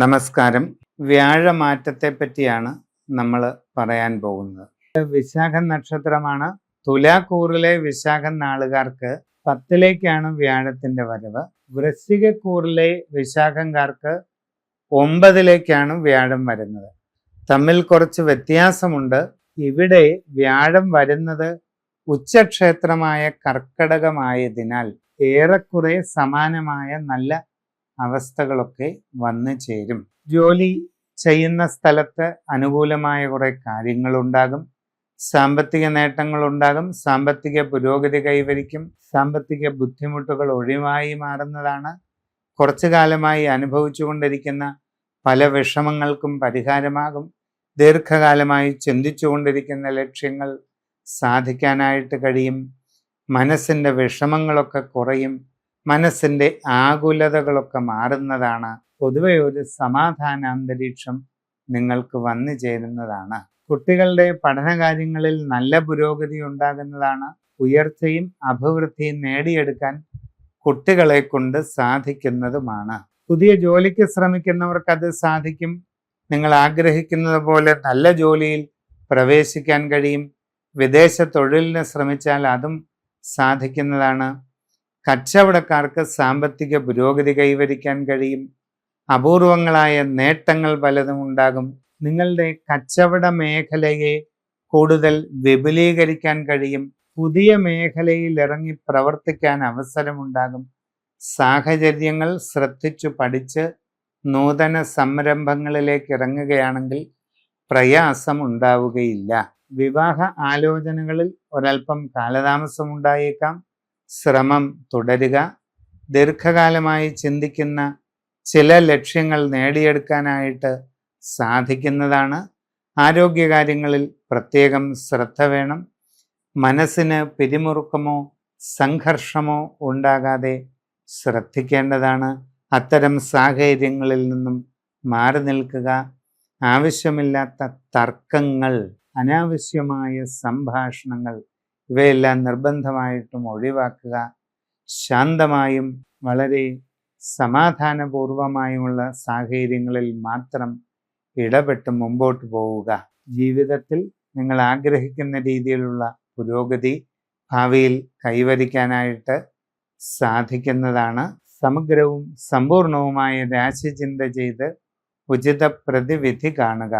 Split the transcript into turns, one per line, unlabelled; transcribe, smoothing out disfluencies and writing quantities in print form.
നമസ്കാരം. വ്യാഴമാറ്റത്തെ പറ്റിയാണ് നമ്മൾ പറയാൻ പോകുന്നത്. വിശാഖ നക്ഷത്രമാണ്. തുലാക്കൂറിലെ വിശാഖം നാളുകാർക്ക് 10ലേക്കാണ് വ്യാഴത്തിന്റെ വരവ്. വൃശ്ചികക്കൂറിലെ വിശാഖംകാർക്ക് 9ലേക്കാണ് വ്യാഴം വരുന്നത്. തമ്മിൽ കുറച്ച് വ്യത്യാസമുണ്ട്. ഇവിടെ വ്യാഴം വരുന്നത് ഉച്ചക്ഷേത്രമായ കർക്കടകമായതിനാൽ ഏറെക്കുറെ സമാനമായ നല്ല അവസ്ഥകളൊക്കെ വന്നു ചേരും. ജോലി ചെയ്യുന്ന സ്ഥലത്ത് അനുകൂലമായ കുറെ കാര്യങ്ങളുണ്ടാകും. സാമ്പത്തിക നേട്ടങ്ങളുണ്ടാകും. സാമ്പത്തിക പുരോഗതി കൈവരിക്കും. സാമ്പത്തിക ബുദ്ധിമുട്ടുകൾ ഒഴിവായി മാറുന്നതാണ്. കുറച്ചു കാലമായി അനുഭവിച്ചുകൊണ്ടിരിക്കുന്ന പല വിഷമങ്ങൾക്കും പരിഹാരമാകും. ദീർഘകാലമായി ചിന്തിച്ചുകൊണ്ടിരിക്കുന്ന ലക്ഷ്യങ്ങൾ സാധിക്കാനായിട്ട് കഴിയും. മനസ്സിൻ്റെ വിഷമങ്ങളൊക്കെ കുറയും. മനസ്സിൻ്റെ ആകുലതകളൊക്കെ മാറുന്നതാണ്. പൊതുവെ ഒരു സമാധാന അന്തരീക്ഷം നിങ്ങൾക്ക് വന്നു ചേരുന്നതാണ്. കുട്ടികളുടെ പഠനകാര്യങ്ങളിൽ നല്ല പുരോഗതി ഉണ്ടാകുന്നതാണ്. ഉയർച്ചയും അഭിവൃദ്ധിയും നേടിയെടുക്കാൻ കുട്ടികളെ കൊണ്ട് സാധിക്കുന്നതുമാണ്. പുതിയ ജോലിക്ക് ശ്രമിക്കുന്നവർക്ക് അത് സാധിക്കും. നിങ്ങൾ ആഗ്രഹിക്കുന്നത് പോലെ നല്ല ജോലിയിൽ പ്രവേശിക്കാൻ കഴിയും. വിദേശ തൊഴിലിന് ശ്രമിച്ചാൽ അതും സാധിക്കുന്നതാണ്. കച്ചവടക്കാർക്ക് സാമ്പത്തിക പുരോഗതി കൈവരിക്കാൻ കഴിയും. അപൂർവങ്ങളായ നേട്ടങ്ങൾ പലതും ഉണ്ടാകും. നിങ്ങളുടെ കച്ചവട മേഖലയെ കൂടുതൽ വിപുലീകരിക്കാൻ കഴിയും. പുതിയ മേഖലയിൽ ഇറങ്ങി പ്രവർത്തിക്കാൻ അവസരമുണ്ടാകും. സാഹചര്യങ്ങൾ ശ്രദ്ധിച്ചു പഠിച്ച് നൂതന സംരംഭങ്ങളിലേക്ക് ഇറങ്ങുകയാണെങ്കിൽ പ്രയാസം ഉണ്ടാവുകയില്ല. വിവാഹ ആലോചനകളിൽ ഒരൽപ്പം കാലതാമസം ഉണ്ടായേക്കാം. ശ്രമം തുടരുക. ദീർഘകാലമായി ചിന്തിക്കുന്ന ചില ലക്ഷ്യങ്ങൾ നേടിയെടുക്കാനായിട്ട് സാധിക്കുന്നതാണ്. ആരോഗ്യകാര്യങ്ങളിൽ പ്രത്യേകം ശ്രദ്ധ വേണം. മനസ്സിന് പിരിമുറുക്കമോ സംഘർഷമോ ഉണ്ടാകാതെ ശ്രദ്ധിക്കേണ്ടതാണ്. അത്തരം സാഹചര്യങ്ങളിൽ നിന്നും മാറി നിൽക്കുക. ആവശ്യമില്ലാത്ത തർക്കങ്ങൾ, അനാവശ്യമായ സംഭാഷണങ്ങൾ ഇവയെല്ലാം നിർബന്ധമായിട്ടും ഒഴിവാക്കുക. ശാന്തമായും വളരെ സമാധാനപൂർവമായുമുള്ള സാഹചര്യങ്ങളിൽ മാത്രം ഇടപെട്ട് മുമ്പോട്ട് പോവുക. ജീവിതത്തിൽ നിങ്ങൾ ആഗ്രഹിക്കുന്ന രീതിയിലുള്ള പുരോഗതി ഭാവിയിൽ കൈവരിക്കാനായിട്ട് സാധിക്കുന്നതാണ്. സമഗ്രവും സമ്പൂർണവുമായ രാശിചിന്ത ചെയ്ത് ഉചിത പ്രതിവിധി കാണുക.